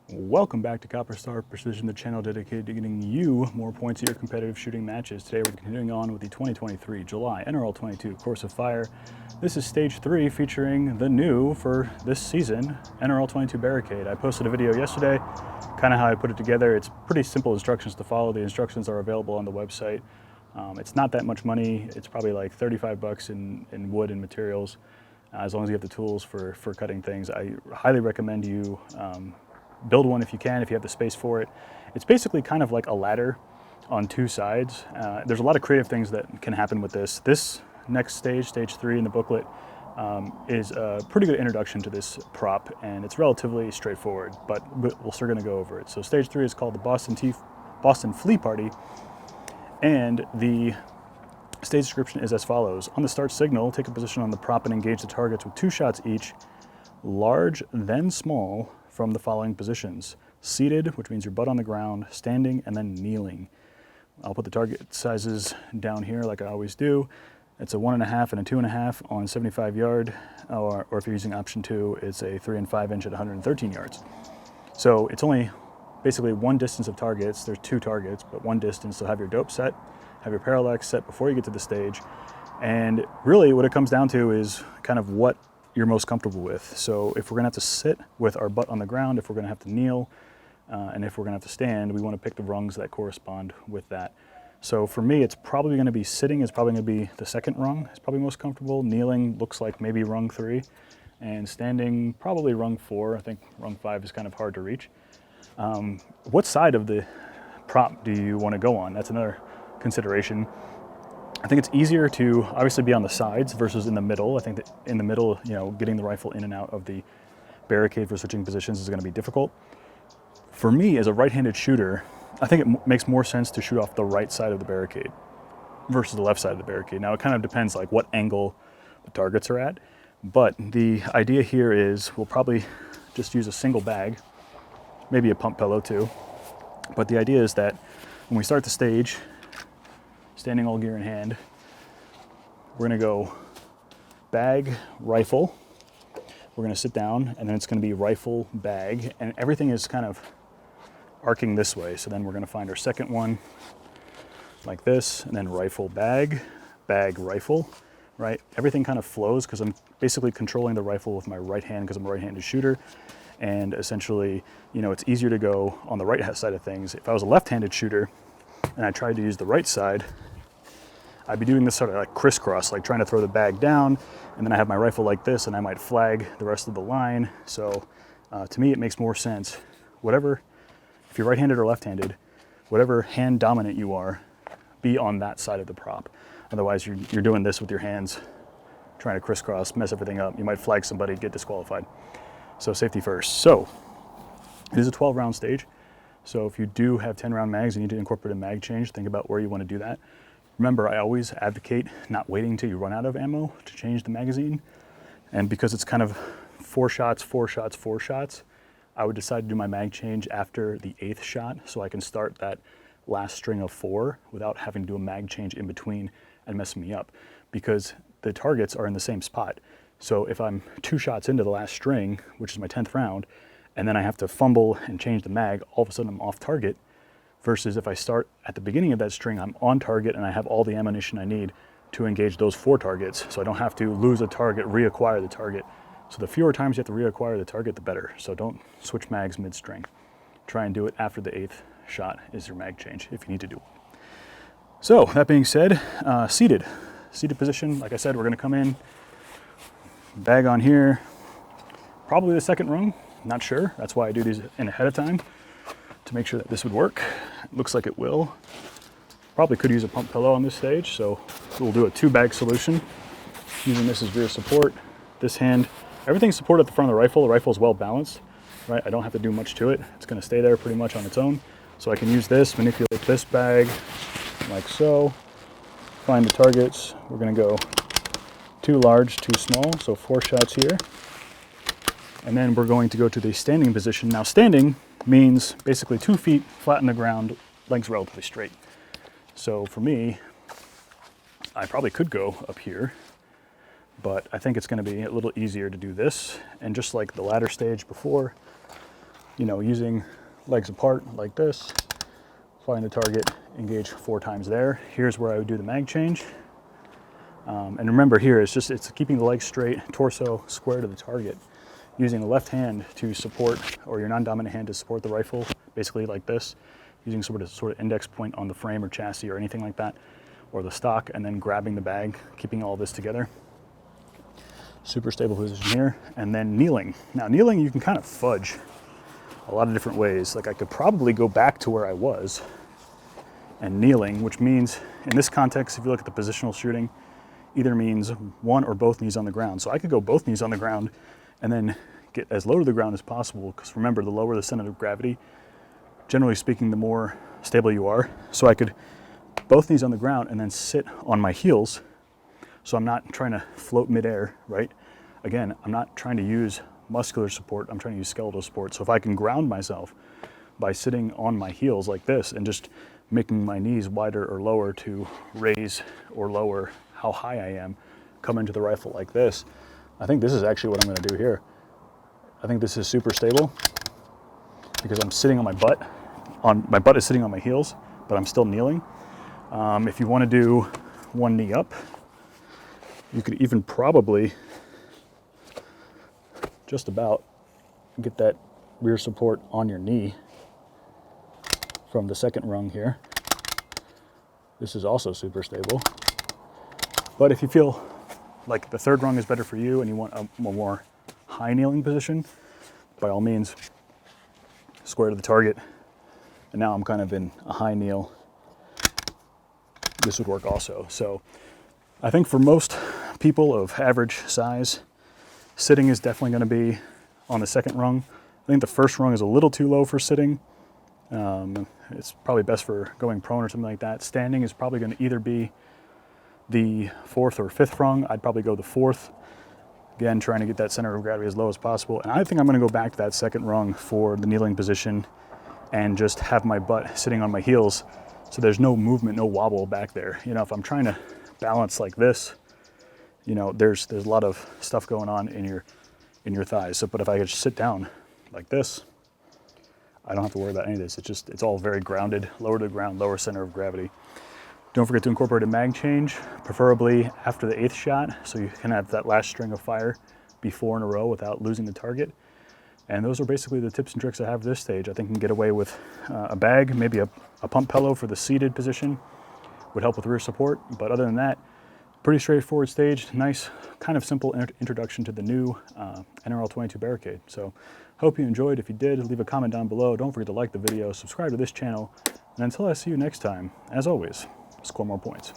Welcome back to Copper Star Precision, the channel dedicated to getting you more points at your competitive shooting matches. Today we're continuing on with the 2023 July NRL22 Course of Fire. This is stage 3 featuring the new for this season NRL22 Barricade. I posted a video yesterday, kind of how I put it together. It's pretty simple instructions to follow. The instructions are available on the website. It's not that much money. It's probably like 35 bucks in wood and materials, as long as you have the tools for cutting things. I highly recommend you build one if you can, if you have the space for it. It's basically kind of like a ladder on two sides. There's a lot of creative things that can happen with this. This next stage, stage 3 in the booklet, is a pretty good introduction to this prop, and it's relatively straightforward, but we're still going to go over it. So stage 3 is called the Boston Flea Party, and the stage description is as follows. On the start signal, take a position on the prop and engage the targets with 2 shots each, large then small, from the following positions: seated, which means your butt on the ground, standing, and then kneeling. I'll put the target sizes down here like I always do. It's a 1.5 and a 2.5 on 75 yard, or if you're using option 2, it's a 3 and 5 inch at 113 yards. So it's only basically one distance of targets. There's 2 targets, but one distance. So have your dope set, have your parallax set before you get to the stage. And really what it comes down to is kind of what you're most comfortable with. So if we're gonna have to sit with our butt on the ground, if we're gonna have to kneel, and if we're gonna have to stand, we wanna pick the rungs that correspond with that. So for me, it's probably gonna be sitting is probably gonna be the second rung. It's probably most comfortable. Kneeling looks like maybe rung 3, and standing probably rung 4. I think rung 5 is kind of hard to reach. What side of the prop do you wanna go on? That's another consideration. I think it's easier to obviously be on the sides versus in the middle. I think that in the middle, getting the rifle in and out of the barricade for switching positions is going to be difficult. For me, as a right-handed shooter, I think it makes more sense to shoot off the right side of the barricade versus the left side of the barricade. Now, it kind of depends like what angle the targets are at, but the idea here is we'll probably just use a single bag, maybe a pump pillow too. But the idea is that when we start the stage, standing all gear in hand, we're gonna go bag, rifle. We're gonna sit down, and then it's gonna be rifle, bag, and everything is kind of arcing this way. So then we're gonna find our second one like this, and then rifle, bag, bag, rifle, right? Everything kind of flows because I'm basically controlling the rifle with my right hand because I'm a right-handed shooter. And essentially, it's easier to go on the right side of things. If I was a left-handed shooter and I tried to use the right side, I'd be doing this sort of like crisscross, like trying to throw the bag down, and then I have my rifle like this, and I might flag the rest of the line. So to me, it makes more sense, if you're right-handed or left-handed, whatever hand dominant you are, be on that side of the prop. Otherwise, you're doing this with your hands, trying to crisscross, mess everything up. You might flag somebody, get disqualified. So safety first. So it is a 12-round stage. So if you do have 10-round mags, you need to incorporate a mag change. Think about where you want to do that. Remember, I always advocate not waiting until you run out of ammo to change the magazine. And because it's kind of 4 shots, 4 shots, 4 shots, I would decide to do my mag change after the 8th shot so I can start that last string of 4 without having to do a mag change in between and messing me up, because the targets are in the same spot. So if I'm 2 shots into the last string, which is my 10th round, and then I have to fumble and change the mag, all of a sudden I'm off target, versus if I start at the beginning of that string, I'm on target and I have all the ammunition I need to engage those 4 targets, so I don't have to lose a target, reacquire the target. So the fewer times you have to reacquire the target, the better. So don't switch mags mid-string. Try and do it after the 8th shot is your mag change, if you need to do one. So that being said, seated position, like I said, we're gonna come in, bag on here, probably the second rung, not sure. That's why I do these in ahead of time, to make sure that this would work. It looks like it will. Probably could use a pump pillow on this stage, so we'll do a 2-bag solution using this as rear support. This hand, everything's supported at the front of the rifle. The rifle is well balanced, right? I don't have to do much to it. It's gonna stay there pretty much on its own. So I can use this, manipulate this bag like so, find the targets. We're gonna go 2 large, 2 small, so 4 shots here. And then we're going to go to the standing position. Now standing means basically 2 feet flat on the ground, legs relatively straight. So for me, I probably could go up here, but I think it's going to be a little easier to do this. And just like the ladder stage before, you know, using legs apart like this, flying the target, engage 4 times there. Here's where I would do the mag change. And remember here, it's keeping the legs straight, torso square to the target, using the left hand to support, or your non-dominant hand to support the rifle, basically like this, using sort of index point on the frame or chassis or anything like that, or the stock, and then grabbing the bag, keeping all this together. Super stable position here, and then kneeling. Now kneeling, you can kind of fudge a lot of different ways. Like I could probably go back to where I was and kneeling, which means in this context, if you look at the positional shooting, either means one or both knees on the ground. So I could go both knees on the ground and then get as low to the ground as possible, because remember, the lower the center of gravity, generally speaking, the more stable you are. So I could both knees on the ground and then sit on my heels, so I'm not trying to float midair, right? Again, I'm not trying to use muscular support, I'm trying to use skeletal support. So if I can ground myself by sitting on my heels like this and just making my knees wider or lower to raise or lower how high I am, come into the rifle like this, I think this is actually what I'm going to do here. I think this is super stable because I'm sitting on my butt. My butt is sitting on my heels, but I'm still kneeling. If you want to do one knee up, you could even probably just about get that rear support on your knee from the second rung here. This is also super stable. But if you feel like the third rung is better for you and you want a more high kneeling position, by all means, square to the target. And now I'm kind of in a high kneel. This would work also. So I think for most people of average size, sitting is definitely going to be on the second rung. I think the first rung is a little too low for sitting. It's probably best for going prone or something like that. Standing is probably going to either be the 4th or 5th rung. I'd probably go the 4th. Again, trying to get that center of gravity as low as possible. And I think I'm going to go back to that second rung for the kneeling position and just have my butt sitting on my heels so there's no movement, no wobble back there. You know, if I'm trying to balance like this, you know, there's a lot of stuff going on in your thighs. So, but if I could just sit down like this, I don't have to worry about any of this. It's all very grounded, lower to the ground, lower center of gravity. Don't forget to incorporate a mag change, preferably after the 8th shot, so you can have that last string of fire be 4 in a row without losing the target. And those are basically the tips and tricks I have at this stage. I think you can get away with a bag, maybe a pump pillow for the seated position would help with rear support. But other than that, pretty straightforward stage. Nice, kind of simple introduction to the new NRL22 barricade. So hope you enjoyed. If you did, leave a comment down below. Don't forget to like the video, subscribe to this channel. And until I see you next time, as always, score more points.